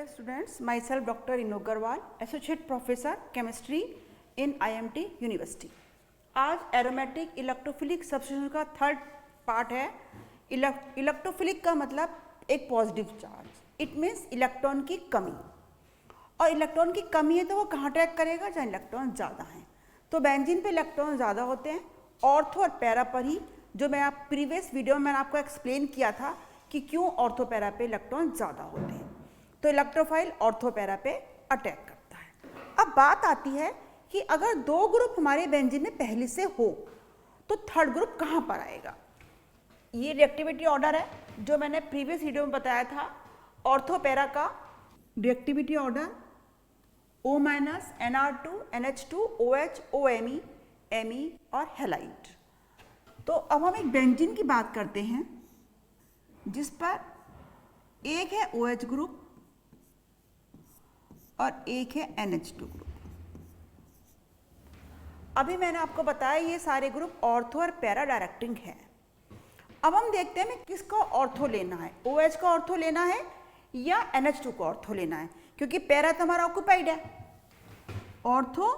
Dear students, myself Dr. Inu Agarwal, Associate Professor Chemistry in IMT University. आज aromatic electrophilic substitution का third part है। Electrophilic का मतलब एक positive charge, it means electron की कमी, और इलेक्ट्रॉन की कमी है तो वो कहाँ अटैक करेगा जहाँ इलेक्ट्रॉन ज़्यादा हैं। तो बेंजीन पे इलेक्ट्रॉन ज़्यादा होते हैं, ऑर्थो और पैरा पर ही, जो मैं आप प्रीवियस वीडियो में मैंने आपको एक्सप्लेन किया था कि क्यों ऑर्थो पैरा पे इलेक्ट्रॉन ज़्यादा होते हैं। तो इलेक्ट्रोफाइल ऑर्थो पैरा पे अटैक करता है। अब बात आती है कि अगर दो ग्रुप हमारे बेंजीन में पहले से हो तो थर्ड ग्रुप कहाँ पर आएगा। ये रिएक्टिविटी ऑर्डर है जो मैंने प्रीवियस वीडियो में बताया था। ऑर्थो पैरा का reactivity order O-, Nr2, NH2, OH, OMe, Me और हैलाइड। तो अब हम एक बेंजीन की बात करते हैं जिस पर एक है OH ग्रुप और एक है NH2 ग्रुप। अभी मैंने आपको बताया ये सारे ग्रुप ऑर्थो और पैरा डायरेक्टिंग है। अब हम देखते हैं हमें किसका ऑर्थो लेना है, OH का ऑर्थो लेना है या NH2 का ऑर्थो लेना है, क्योंकि पैरा तो हमारा ऑक्यूपाइड है। ऑर्थो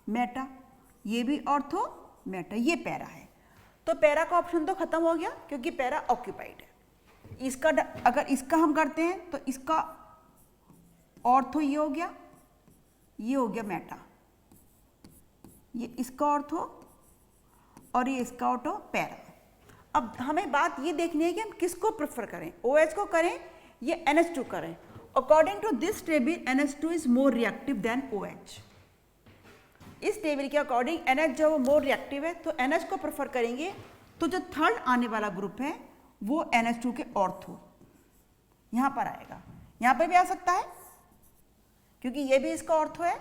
मेटा, ये भी ऑर्थो मेटा, ये पैरा है। तो पैरा का ऑप्शन तो खत्म हो गया क्योंकि पैरा ऑक्यूपाइड है। इसका अगर इसका हम करते हैं तो इसका ऑर्थो ये हो गया, ये हो गया मेटा, ये इसका ऑर्थो और ये इसका ऑर्थो पैरा। अब हमें बात ये देखनी है कि हम किसको प्रेफर करें, OH को करें या NH2 करें। According to this table NH2 is more reactive than OH। इस टेबल के अकॉर्डिंग NH जो वो मोर रिएक्टिव है, तो NH को प्रेफर करेंगे। तो जो थर्ड आने वाला ग्रुप है वो NH2 के ऑर्थो यहाँ पर आएगा। यहाँ पर भी आ सकता है क्योंकि ये भी इसका ऑर्थो है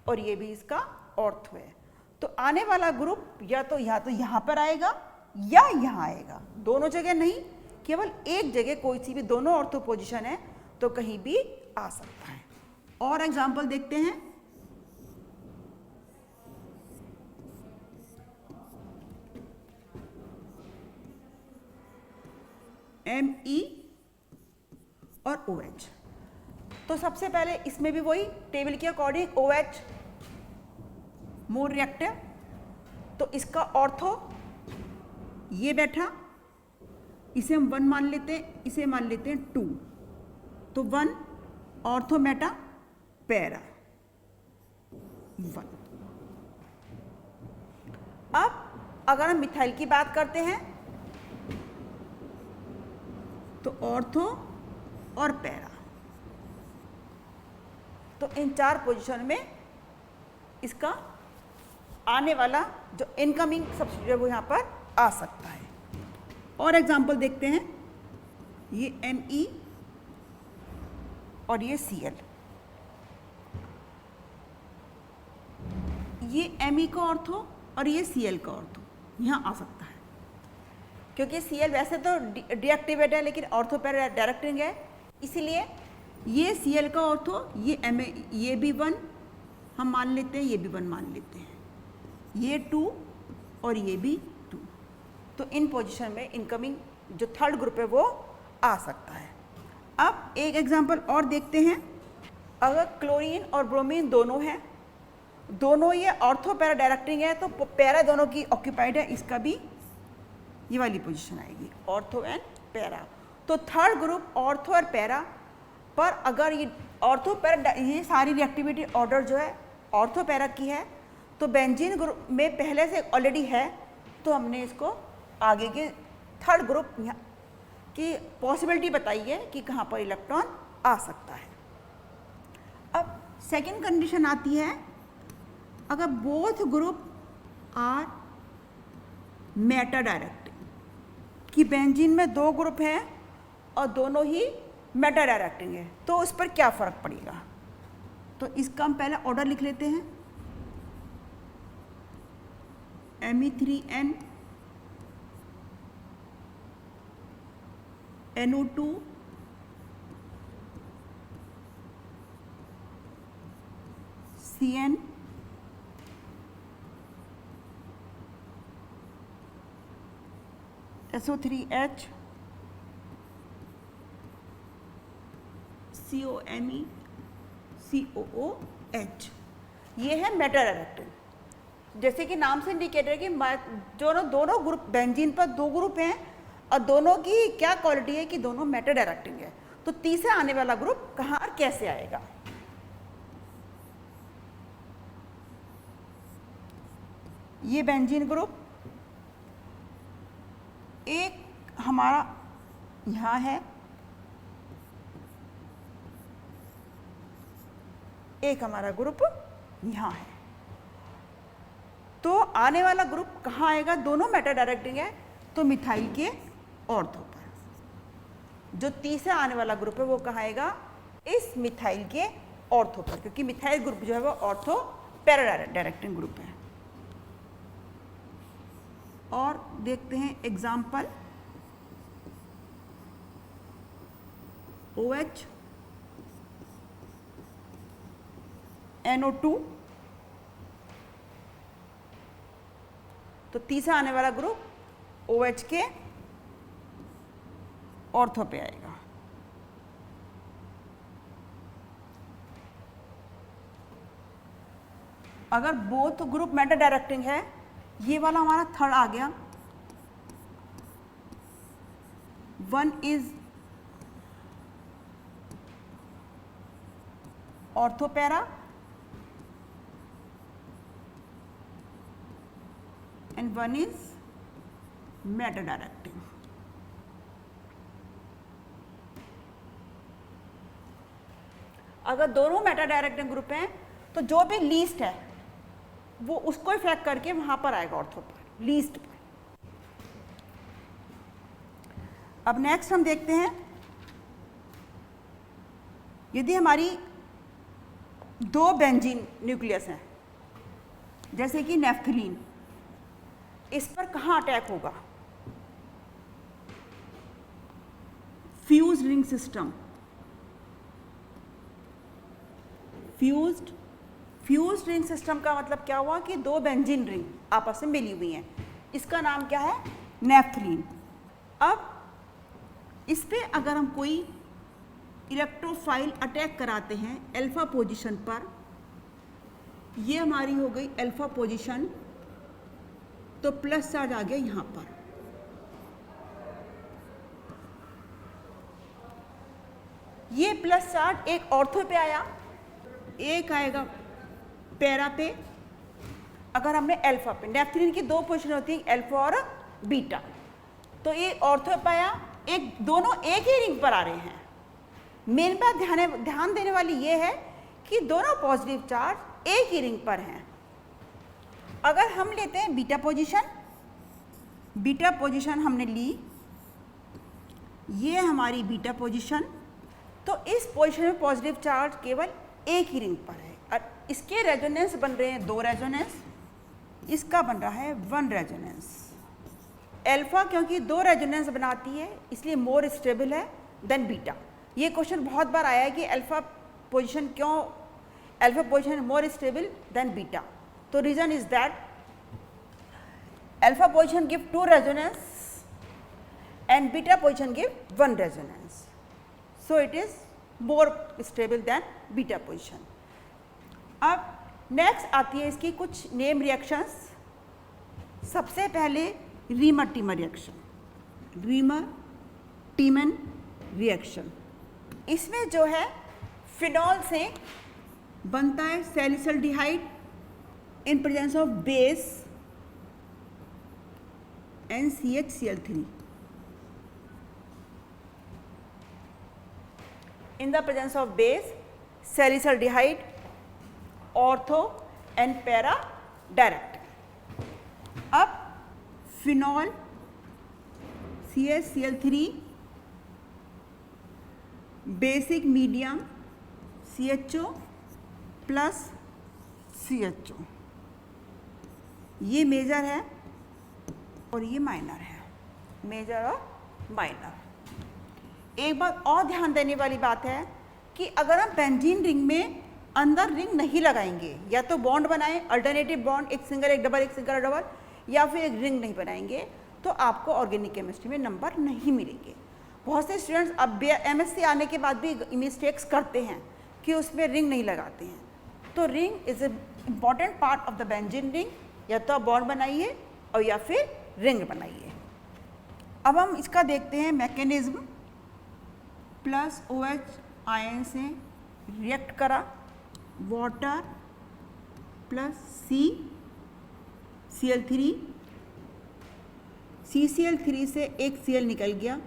और ये भी इसका ऑर्थो है। तो आने वाला ग्रुप या तो यहाँ पर आएगा या यहाँ आएगा, दोनों जगह नहीं, केवल एक जगह कोई सी भी, दोनों ऑर्थो पोजीशन है तो कहीं भी आ सकता है। और एग्जांपल देखते हैं। Me और OH। तो सबसे पहले इसमें भी वही टेबल के अकॉर्डिंग OH मोर रिएक्टिव, तो इसका ऑर्थो ये बैठा, इसे हम 1 मान लेते हैं, इसे मान लेते हैं 2, तो 1 ऑर्थो मेटा पैरा 1। अब अगर हम मिथाइल की बात करते हैं तो ऑर्थो और पैरा, तो इन चार पोजीशन में इसका आने वाला जो इनकमिंग सब्स्टिट्यूट है वो यहाँ पर आ सकता है। और एग्जांपल देखते हैं, ये Me और ये Cl, ये Me का ऑर्थो और ये Cl का ऑर्थो यहाँ आ सकता है, क्योंकि Cl वैसे तो डीएक्टिवेट है लेकिन ऑर्थो पैरा डायरेक्टिंग है, इसीलिए ये Cl का ऑर्थो, ये भी 1 हम मान लेते हैं, ये भी 1 मान लेते हैं, ये 2 और ये भी 2। तो इन पोजीशन में इनकमिंग जो थर्ड ग्रुप है वो आ सकता है। अब एक एग्जांपल और देखते हैं। अगर क्लोरीन और ब्रोमीन दोनों हैं, दोनों ये ऑर्थो पैरा डायरेक्टिंग है, तो पैरा दोनों की ऑक्यूपाइड है, इसका भी ये वाली पोजीशन आएगी, ऑर्थो एंड पैरा। तो थर्ड ग्रुप ऑर्थो और पैरा पर, अगर ये ऑर्थो पैरा, ये सारी रिएक्टिविटी ऑर्डर जो है ऑर्थो पैरा की है, तो बेंजीन ग्रुप में पहले से ऑलरेडी है, तो हमने इसको आगे के थर्ड ग्रुप की पॉसिबिलिटी बताई है कि कहाँ पर इलेक्ट्रॉन आ सकता है। अब सेकेंड कंडीशन आती है, अगर both group are meta directing, कि बेंजीन में दो ग्रुप हैं और दोनों ही मेटा डायरेक्टिंग है, तो उस पर क्या फ़र्क पड़ेगा। तो इसका हम पहले ऑर्डर लिख लेते हैं। Me3n NO2 CN SO3H COMe COOH, ये है मेटा डायरेक्टेंट। जैसे कि नाम से इंडिकेटर है कि दोनों ग्रुप बेंजीन पर 2 ग्रुप हैं और दोनों की क्या क्वालिटी है कि दोनों मेटा डायरेक्टिंग है। तो तीसरा आने वाला ग्रुप कहाँ और कैसे आएगा? ये बेंजीन ग्रुप एक हमारा यहाँ है, एक हमारा ग्रुप यहाँ है। तो आने वाला ग्रुप कहाँ आएगा? दोनों मेटा डायरेक्टिंग है तो मिथाइल के ऑर्थो पर। जो तीसरा आने वाला ग्रुप है वो कहाँ आएगा? इस मिथाइल के ऑर्थो पर, क्योंकि मिथाइल ग्रुप जो है वो ऑर्थो पैरा डायरेक्टिंग ग्रुप है। और देखते हैं एग्जाम्पल, OH NO2, तो तीसरा आने वाला ग्रुप OH के ऑर्थो पे आएगा। अगर बोथ ग्रुप मेटा डायरेक्टिंग है, ये वाला हमारा थर्ड आ गया, 1 is ortho para and 1 is meta directing. अगर दोनों मेटा डायरेक्टिंग ग्रुप हैं तो जो भी लीस्ट है वो उसको इफेक्ट करके वहां पर आएगा ऑर्थो पर, लीस्ट पर। अब नेक्स्ट हम देखते हैं, यदि हमारी 2 बेंजीन न्यूक्लियस हैं, जैसे कि नेफ्थलीन, इस पर कहाँ अटैक होगा? Fused ring system. Fused ring system का मतलब क्या हुआ कि 2 बेंजीन रिंग आपस में मिली हुई हैं, इसका नाम क्या है? नेफ्थलीन। अब इस पे अगर हम कोई इलेक्ट्रोफाइल अटैक कराते हैं अल्फा पोजीशन पर, ये हमारी हो गई अल्फा पोजीशन, तो प्लस चार्ज आ गया यहां पर। ये प्लस चार्ज एक ऑर्थो पे आया, एक आएगा पैरा पे। अगर हमने अल्फा पे, नेफ्थलीन की 2 पोजीशन होती है, अल्फा और बीटा, तो ये ऑर्थो पे आया, दोनों एक ही रिंग पर आ रहे हैं। मेन बात ध्यान देने वाली ये है कि दोनों पॉजिटिव चार्ज एक ही रिंग पर हैं। अगर हम लेते हैं बीटा पोजीशन हमने ली, ये हमारी बीटा पोजीशन, तो इस पोजीशन में पॉजिटिव चार्ज केवल एक ही रिंग पर है और इसके रेजोनेंस बन रहे हैं 2 रेजोनेंस, इसका बन रहा है 1 रेजोनेंस। अल्फा क्योंकि 2 रेजोनेंस बनाती है इसलिए मोर स्टेबल है देन बीटा। ये क्वेश्चन बहुत बार आया है कि alpha position more stable than beta. तो reason is that alpha position give 2 resonance and beta position give 1 resonance, so it is more stable than beta position. अब next आती है इसकी कुछ नेम रिएक्शंस। सबसे पहले रीमर टीमर रिएक्शन। इसमें जो है फिनॉल से बनता है salicylaldehyde in presence of base NCHCl3। in the presence of base salicylaldehyde, ortho and para direct। अब phenol CHCl3 basic medium CHO plus CHO, ये मेजर है और ये माइनर है, मेजर और माइनर। एक बात और ध्यान देने वाली बात है कि अगर हम बेंजीन रिंग में अंदर रिंग नहीं लगाएंगे, या तो बॉन्ड बनाएं अल्टरनेटिव बॉन्ड, एक सिंगल एक डबल, एक सिंगल डबल, या फिर एक रिंग नहीं बनाएंगे, तो आपको ऑर्गेनिक केमिस्ट्री में नंबर नहीं मिलेंगे। बहुत से स्टूडेंट्स अब एमएससी आने के बाद भी मिस्टेक्स करते हैं कि उसमें रिंग नहीं लगाते हैं। तो ring is a important part of the benzene ring, या तो आप बॉन्ड बनाइए और या फिर रिंग बनाइए। अब हम इसका देखते हैं मैकेनिज्म। प्लस OH आयन से रिएक्ट करा, वाटर प्लस Cl3, CCl3 से एक Cl निकल गया,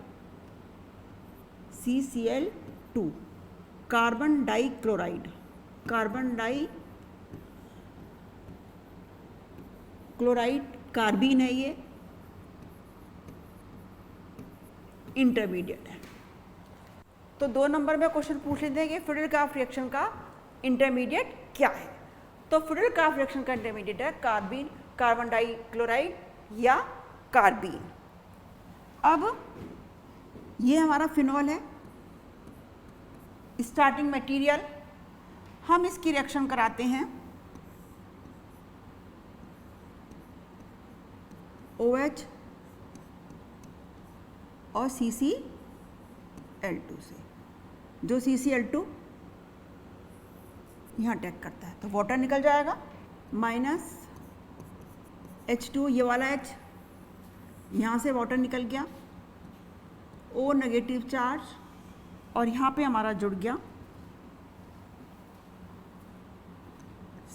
CCl2, carbon dichloride, carbon dichloride carbene है, ये इंटरमीडिएट है। तो 2 नंबर में क्वेश्चन पूछ लेते हैं कि फ्रीडल-क्राफ्ट रिएक्शन का इंटरमीडिएट क्या है। तो फ्रीडल-क्राफ्ट रिएक्शन का इंटरमीडिएट है कार्बीन, कार्बन डाई क्लोराइड या कार्बीन। अब ये हमारा फिनॉल है, स्टार्टिंग मटेरियल। हम इसकी रिएक्शन कराते हैं OH और CCl2 से। जो CCl2 यहाँ अटैक करता है तो वाटर निकल जाएगा, माइनस H2, ये वाला H, यहाँ से वाटर निकल गया, O नेगेटिव चार्ज, और यहाँ पे हमारा जुड़ गया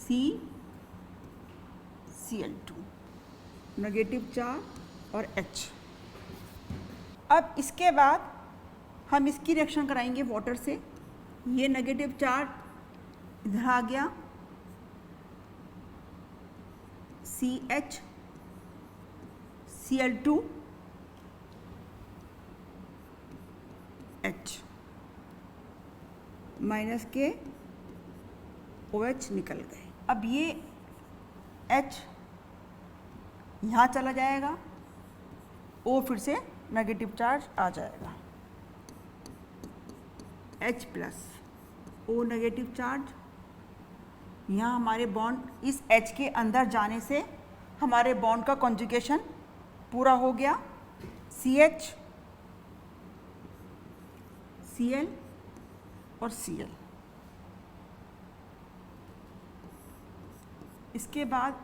CCl2 नेगेटिव चार्ज और H। अब इसके बाद हम इसकी रिएक्शन कराएंगे वाटर से। ये नेगेटिव चार्ज इधर आ गया, CH Cl2 H माइनस के OH निकल गए। अब ये H यहाँ चला जाएगा, O फिर से नेगेटिव चार्ज आ जाएगा, H plus O negative charge. यहाँ हमारे बॉन्ड इस H के अंदर जाने से हमारे बॉन्ड का कॉन्जुगेशन पूरा हो गया, CH Cl और Cl। इसके बाद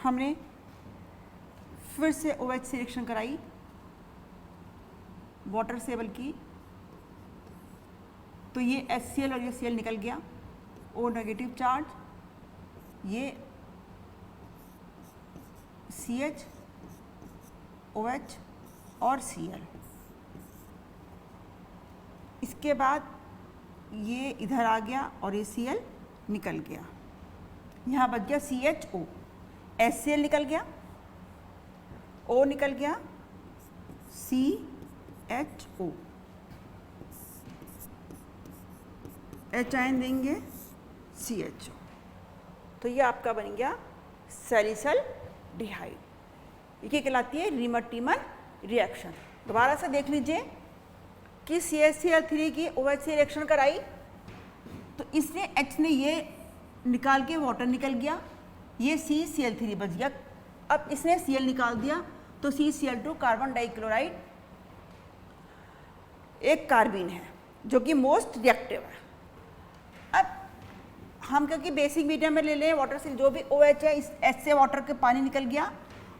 हमने फिर से OH से रिएक्शन कराई, वाटर से बल्कि, तो ये HCl और ये Cl निकल गया, O नेगेटिव चार्ज, ये CH OH और Cl। इसके बाद ये इधर आ गया और ये Cl निकल गया, यहाँ बच गया CHO, HCl निकल गया, O निकल गया, CHO, H आयन देंगे CHO। तो ये आपका बन गया सैलिसल डिहाइड। ये कहलाती है रीमर-टीमर रिएक्शन। दोबारा से देख लीजिए कि CaCl3 की OH से रिएक्शन कराई तो इसने H ने ये निकाल के वाटर निकल गया, ये CCl3 बच गया। अब इसने Cl निकाल दिया तो CCl2 कार्बन डाइक्लोराइड एक कार्बीन है जो कि मोस्ट रिएक्टिव है। अब हम क्योंकि बेसिक मीडियम में ले लें वाटर से, जो भी OH है इस H से वाटर के पानी निकल गया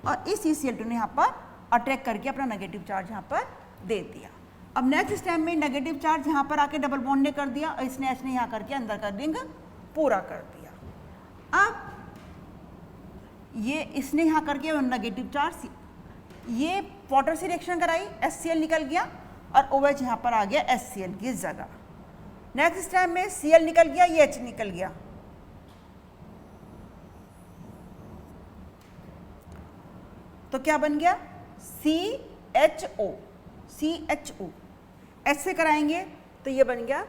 और इस CCl2 ने यहाँ पर अटैक करके अपना नेगेटिव चार्ज यहाँ पर दे दिया। अब नेक्स्ट स्टेप में नेगेटिव चार्ज यहाँ पर आके डबल बॉन्ड ने कर दिया और इसने H ने यहाँ करके अंदर का रिंग पूरा कर दिया। अब ये इसने यहाँ करके नेगेटिव चार्ज, ये वाटर से रिएक्शन कराई, HCl निकल गया और OH यहाँ पर आ गया HCl की जगह। नेक्स्ट स्टेप में Cl निकल गया, ये H निकल गया। तो क्या बन गया CHO, CHO H से कराएंगे तो ये बन गया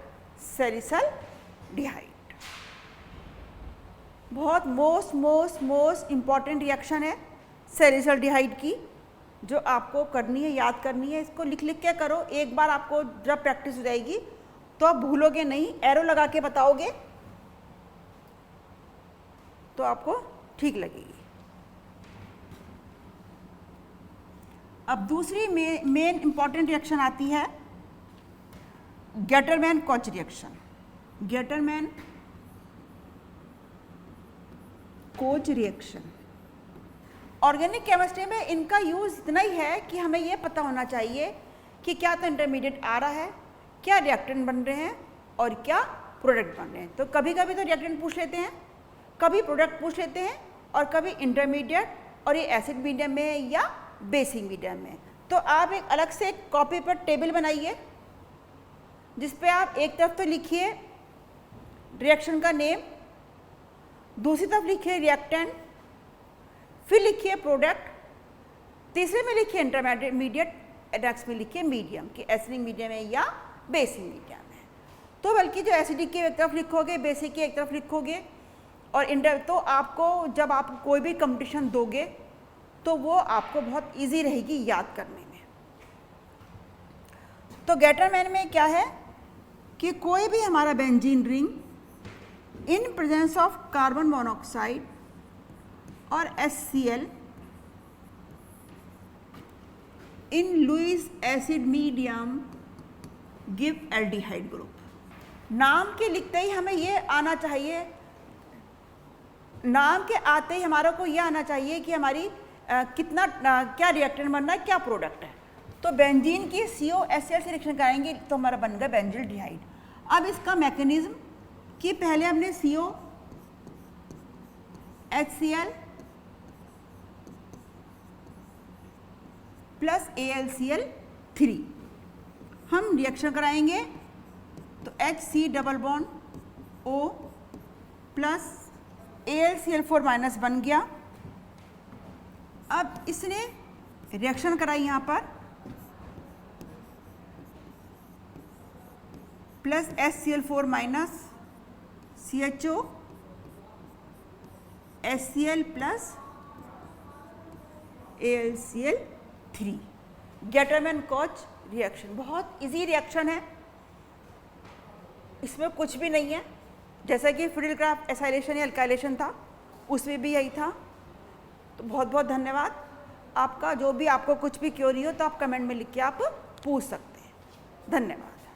सैलिसल डिहाइड। बहुत मोस्ट इंपॉर्टेंट रिएक्शन है सैलिसल डिहाइड की, जो आपको करनी है, याद करनी है। इसको लिख लिख के करो, एक बार आपको जब प्रैक्टिस हो जाएगी तो आप भूलोगे नहीं, एरो लगा के बताओगे तो आपको ठीक लगेगी। अब दूसरी मेन इंपॉर्टेंट रिएक्शन आती है Gattermann coach reaction. Gattermann coach reaction, organic chemistry में इनका यूज़ इतना ही है कि हमें ये पता होना चाहिए कि क्या तो इंटरमीडिएट आ रहा है, क्या रिएक्टेंट बन रहे हैं और क्या प्रोडक्ट बन रहे हैं। तो कभी कभी तो रिएक्टेंट पूछ लेते हैं, कभी प्रोडक्ट पूछ लेते हैं, और कभी इंटरमीडिएट और ये एसिड मीडियम में है या बेसिक मीडियम में। तो आप एक अलग से एक कॉपी पर टेबल बनाइए जिस पे आप एक तरफ तो लिखिए रिएक्शन का नेम, दूसरी तरफ लिखिए रिएक्टेंट, फिर लिखिए प्रोडक्ट, तीसरे में लिखिए इंटरमीडिएट, नेक्स्ट में लिखिए मीडियम कि एसिडिक मीडियम है या बेसिक मीडियम है। तो बल्कि जो एसिडिक की एक तरफ लिखोगे, बेसिक की एक तरफ लिखोगे, और तो आपको जब आप कोई भी कंपटीशन दोगे तो वो आपको बहुत इजी रहेगी याद करने में। तो गेटरमैन में क्या है कि कोई भी हमारा benzene ring in presence of carbon monoxide और HCl in Lewis acid medium give aldehyde group. नाम के लिखते ही हमें ये आना चाहिए, नाम के आते ही हमारा को ये आना चाहिए कि हमारी क्या रिएक्टेंट बनना है, क्या प्रोडक्ट है। तो बेंजीन की COHCl से रिएक्शन कराएंगे तो हमारा बन गया बेंजिल्डिहाइड। अब इसका मैकेनिज्म कि पहले हमने COHCl प्लस AlCl3 हम रिएक्शन कराएंगे तो HC double bond O plus AlCl4 minus बन गया। अब इसने रिएक्शन कराई यहाँ पर plus HCl4 minus CHO HCl plus AlCl3। Gattermann coach reaction बहुत इजी रिएक्शन है, इसमें कुछ भी नहीं है। जैसा कि फिडेलक्राफ्ट एसाइलेशन या अल्काइलेशन था उसमें भी यही था। तो बहुत बहुत धन्यवाद आपका। जो भी आपको कुछ भी क्वेरी हो तो आप कमेंट में लिख के आप पूछ सकते हैं। धन्यवाद।